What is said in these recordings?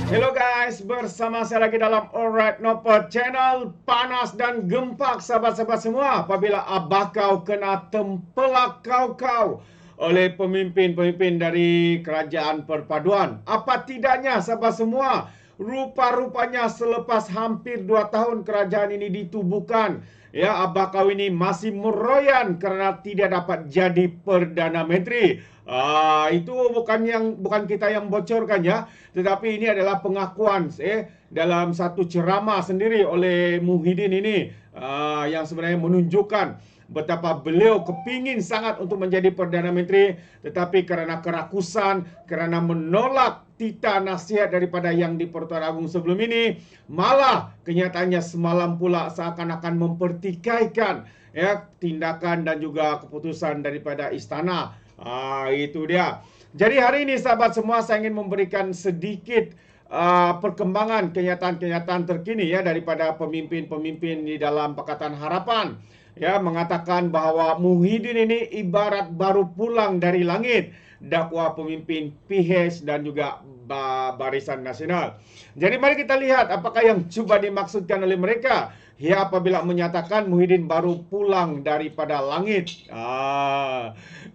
Hello guys, bersama saya lagi dalam Alright Noper Channel. Panas dan gempak sahabat-sahabat semua apabila abah kau kena tempelak kau oleh pemimpin-pemimpin dari kerajaan perpaduan. Apa tidaknya sahabat semua, rupa-rupanya selepas hampir 2 tahun kerajaan ini ditubuhkan, ya, abah kau ini masih meroyan karena tidak dapat jadi Perdana Menteri. Itu bukan kita yang bocorkan ya, tetapi ini adalah pengakuan dalam satu ceramah sendiri oleh Muhyiddin ini, yang sebenarnya menunjukkan betapa beliau kepingin sangat untuk menjadi Perdana Menteri, tetapi karena kerakusan, karena menolak tita nasihat daripada yang di Pertuan Agong sebelum ini, malah kenyataannya semalam pula seakan-akan mempertikaikan ya tindakan dan juga keputusan daripada istana. Itu dia. Jadi hari ini sahabat semua, saya ingin memberikan sedikit perkembangan kenyataan-kenyataan terkini ya daripada pemimpin-pemimpin di dalam Pakatan Harapan. Ya, mengatakan bahwa Muhyiddin ini ibarat baru pulang dari langit, dakwa pemimpin PHS dan juga Barisan Nasional. Jadi mari kita lihat apakah yang coba dimaksudkan oleh mereka. Ya, apabila menyatakan Muhyiddin baru pulang daripada langit.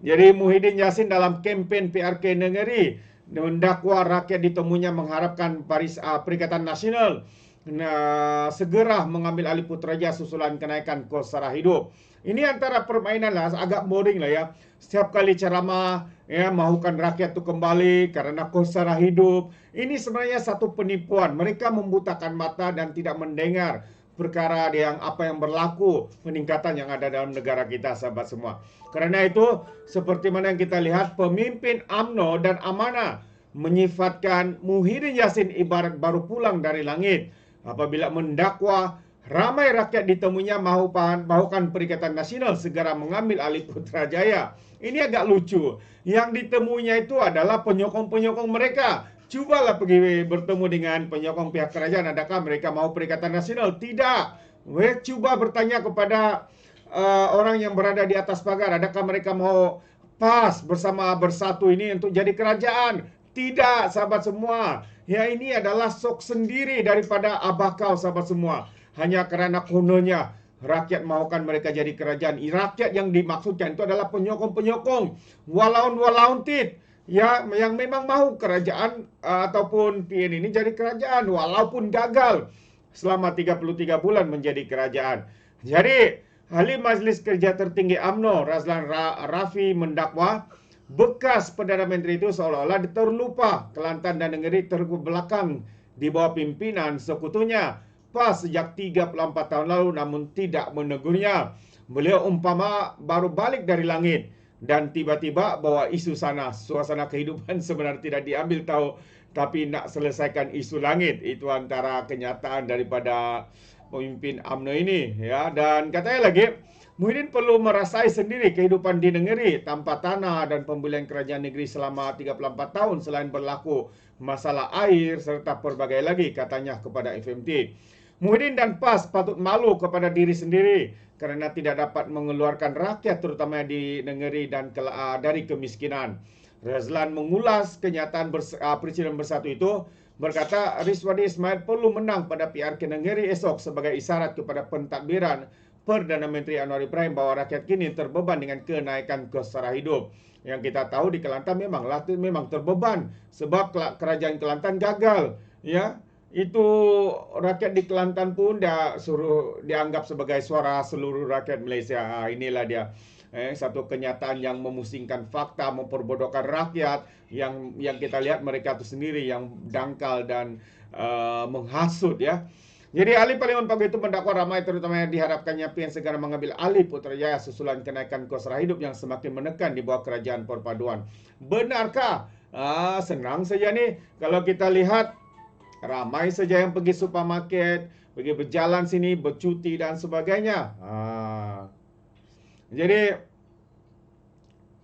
Jadi Muhyiddin Yassin dalam kempen PRK Negeri mendakwa rakyat ditemunya mengharapkan Perikatan Nasional segera mengambil alih Putrajaya susulan kenaikan kos sara hidup. Ini antara permainan lah, agak boring lah ya. Setiap kali ceramah ya mahukan rakyat itu kembali karena kos sara hidup. Ini sebenarnya satu penipuan. Mereka membutakan mata dan tidak mendengar perkara apa yang berlaku, peningkatan yang ada dalam negara kita sahabat semua. Karena itu seperti mana yang kita lihat, pemimpin UMNO dan Amanah menyifatkan Muhyiddin Yassin ibarat baru pulang dari langit apabila mendakwa ramai rakyat ditemunya mahukan Perikatan Nasional segera mengambil alih Putrajaya. Ini agak lucu. Yang ditemunya itu adalah penyokong-penyokong mereka. Cubalah pergi bertemu dengan penyokong pihak kerajaan. Adakah mereka mau Perikatan Nasional? Tidak. Cuba bertanya kepada orang yang berada di atas pagar. Adakah mereka mau PAS bersatu ini untuk jadi kerajaan? Tidak, sahabat semua. Ya, ini adalah sok sendiri daripada abah kau, sahabat semua. Hanya karena kononnya rakyat mahukan mereka jadi kerajaan. Rakyat yang dimaksudkan itu adalah penyokong-penyokong. Walaun-walautit. Ya, yang memang mahu kerajaan ataupun PN ini jadi kerajaan walaupun gagal selama 33 bulan menjadi kerajaan. Jadi, ahli Majlis Kerja Tertinggi UMNO Razlan Rafi mendakwa bekas Perdana Menteri itu seolah-olah terlupa, Kelantan dan negeri terbelakang di bawah pimpinan sekutunya PAS sejak 34 tahun lalu namun tidak menegurnya. Beliau umpama baru balik dari langit dan tiba-tiba bawa isu sana. Suasana kehidupan sebenarnya tidak diambil tahu, tapi nak selesaikan isu langit. Itu antara kenyataan daripada pemimpin UMNO ini ya. Dan katanya lagi, Muhyiddin perlu merasai sendiri kehidupan di negeri tanpa tanah dan pembelian kerajaan negeri selama 34 tahun selain berlaku masalah air serta pelbagai lagi, katanya kepada FMT. Muhyiddin dan PAS patut malu kepada diri sendiri karena tidak dapat mengeluarkan rakyat terutama di negeri dan dari kemiskinan. Razlan mengulas kenyataan Presiden Bersatu itu, berkata Rizwadi Ismail perlu menang pada PRK Negeri esok sebagai isyarat kepada pentadbiran Perdana Menteri Anwar Ibrahim bahwa rakyat kini terbeban dengan kenaikan kos sara hidup. Yang kita tahu di Kelantan memang terbeban sebab kerajaan Kelantan gagal ya. Itu rakyat di Kelantan pun dianggap sebagai suara seluruh rakyat Malaysia. Inilah dia satu kenyataan yang memusingkan fakta, memperbodohkan rakyat, yang kita lihat mereka itu sendiri yang dangkal dan menghasut ya. Jadi ahli Parlimen pagi itu mendakwa ramai terutama yang diharapkannya PN segera mengambil alih Putrajaya susulan kenaikan kos sara hidup yang semakin menekan di bawah kerajaan perpaduan. Benarkah? Senang saja nih kalau kita lihat ramai saja yang pergi supermarket, pergi berjalan sini, bercuti dan sebagainya. Jadi,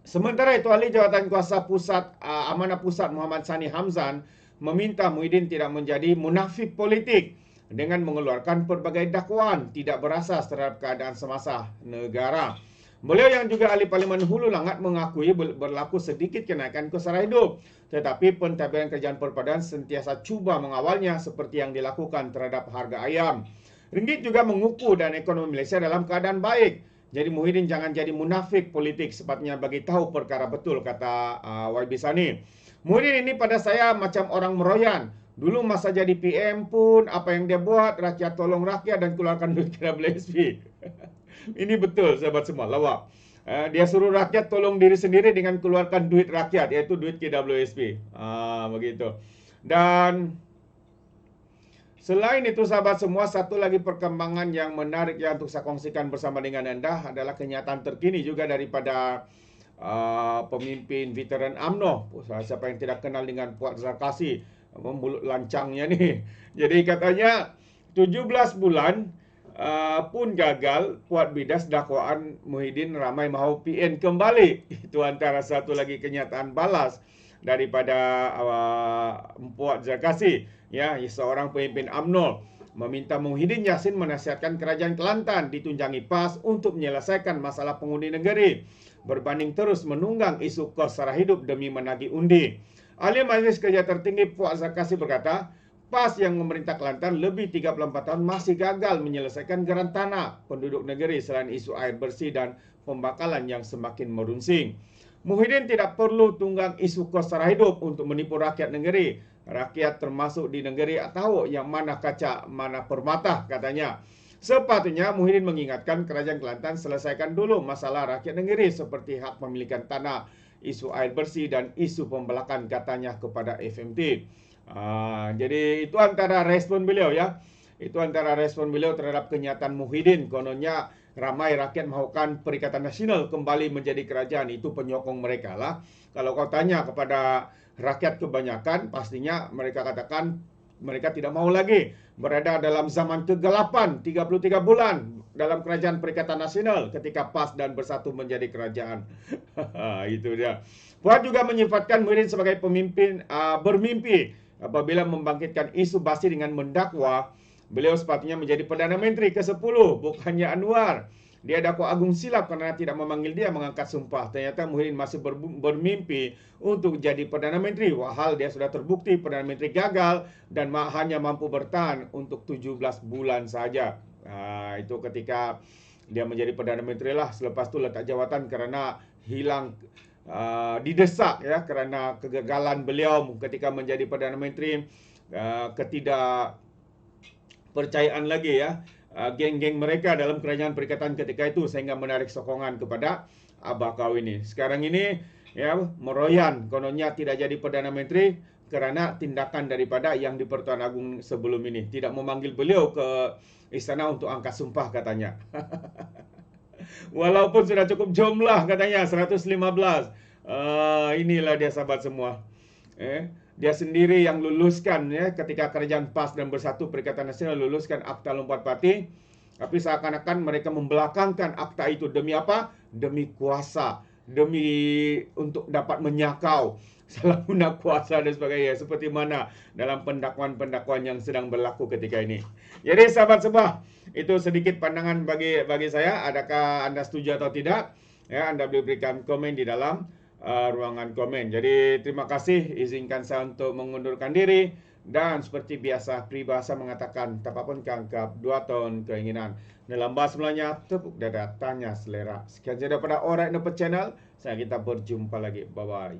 sementara itu ahli jawatan kuasa pusat Amanah Pusat Muhammad Sani Hamzan meminta Muhyiddin tidak menjadi munafik politik dengan mengeluarkan pelbagai dakwaan tidak berasas terhadap keadaan semasa negara. Beliau yang juga ahli Parlimen Hulu Langat mengakui berlaku sedikit kenaikan kos sara hidup. Tetapi pentadbiran Kerajaan Perpaduan sentiasa cuba mengawalnya seperti yang dilakukan terhadap harga ayam. Ringgit juga mengukuh dan ekonomi Malaysia dalam keadaan baik. Jadi Muhyiddin jangan jadi munafik politik, sepatutnya bagi tahu perkara betul, kata YB Sani. Muhyiddin ini pada saya macam orang meroyan. Dulu masa jadi PM pun apa yang dia buat, rakyat tolong rakyat dan keluarkan duit KWSP. Ini betul sahabat semua, lawak. Dia suruh rakyat tolong diri sendiri dengan keluarkan duit rakyat, iaitu duit KWSP. Begitu. Dan selain itu sahabat semua, satu lagi perkembangan yang menarik yang untuk saya kongsikan bersama dengan anda adalah kenyataan terkini juga daripada pemimpin veteran UMNO. Siapa yang tidak kenal dengan Puan Zarkasi, mulut lancangnya nih. Jadi katanya 17 bulan pun gagal, Puan bidas dakwaan Muhyiddin ramai mahu PN kembali. Itu antara satu lagi kenyataan balas daripada Puan Zarkasi, ya, seorang pemimpin UMNO meminta Muhyiddin Yassin menasihatkan Kerajaan Kelantan ditunjangi PAS untuk menyelesaikan masalah pengundi negeri berbanding terus menunggang isu kos sara hidup demi menagih undi. Ahli Majlis Kerja Tertinggi Puan Zarkasi berkata, PAS yang memerintah Kelantan lebih 34 tahun masih gagal menyelesaikan geran tanah penduduk negeri selain isu air bersih dan pembakalan yang semakin merunsing. Muhyiddin tidak perlu tunggang isu kos sara hidup untuk menipu rakyat negeri. Rakyat termasuk di negeri tahu yang mana kaca, mana permata, katanya. Sepatutnya Muhyiddin mengingatkan Kerajaan Kelantan selesaikan dulu masalah rakyat negeri seperti hak pemilikan tanah, isu air bersih dan isu pembelakan, katanya kepada FMT. Jadi itu antara respon beliau, ya. Itu antara respon beliau terhadap kenyataan Muhyiddin. Kononnya ramai rakyat mahukan Perikatan Nasional kembali menjadi kerajaan. Itu penyokong mereka lah. Kalau kau tanya kepada rakyat kebanyakan, pastinya mereka katakan mereka tidak mau lagi berada dalam zaman kegelapan 33 bulan dalam kerajaan Perikatan Nasional ketika PAS dan Bersatu menjadi kerajaan. Itu dia. Puan juga menyifatkan Muhyiddin sebagai pemimpin bermimpi apabila membangkitkan isu basi dengan mendakwa beliau sepatutnya menjadi Perdana Menteri ke-10, bukannya Anwar. Dia dakwa Agung silap kerana tidak memanggil dia mengangkat sumpah. Ternyata Muhyiddin masih bermimpi untuk jadi Perdana Menteri. Walhal dia sudah terbukti Perdana Menteri gagal dan hanya mampu bertahan untuk 17 bulan saja. Itu ketika dia menjadi Perdana Menteri lah. Selepas itu letak jawatan kerana hilang, didesak, ya, kerana kegagalan beliau ketika menjadi Perdana Menteri, ketidakpercayaan lagi, ya, geng-geng mereka dalam kerajaan perikatan ketika itu, sehingga menarik sokongan kepada bakau ini. Sekarang ini, ya, meroyan kononnya tidak jadi Perdana Menteri kerana tindakan daripada yang di Pertuan Agong sebelum ini, tidak memanggil beliau ke istana untuk angkat sumpah, katanya. Walaupun sudah cukup jumlah, katanya 115. Inilah dia sahabat semua. Dia sendiri yang luluskan, ya, ketika kerajaan PAS dan Bersatu Perikatan Nasional luluskan Akta Lompat Parti. Tapi seakan-akan mereka membelakangkan akta itu demi apa? Demi kuasa, demi untuk dapat menyakau, salah guna kuasa dan sebagainya, seperti mana dalam pendakwaan-pendakwaan yang sedang berlaku ketika ini. Jadi sahabat semua, itu sedikit pandangan bagi saya. Adakah anda setuju atau tidak? Ya, anda boleh berikan komen di dalam ruangan komen. Jadi terima kasih, izinkan saya untuk mengundurkan diri. Dan seperti biasa, peribahasa mengatakan, tapapun kangkap 2 tahun keinginan. Dalam bahasa Melayanya, tepuk dada, tanya selera. Sekian saja daripada Alright No Channel. Saya kita berjumpa lagi. Bye-bye.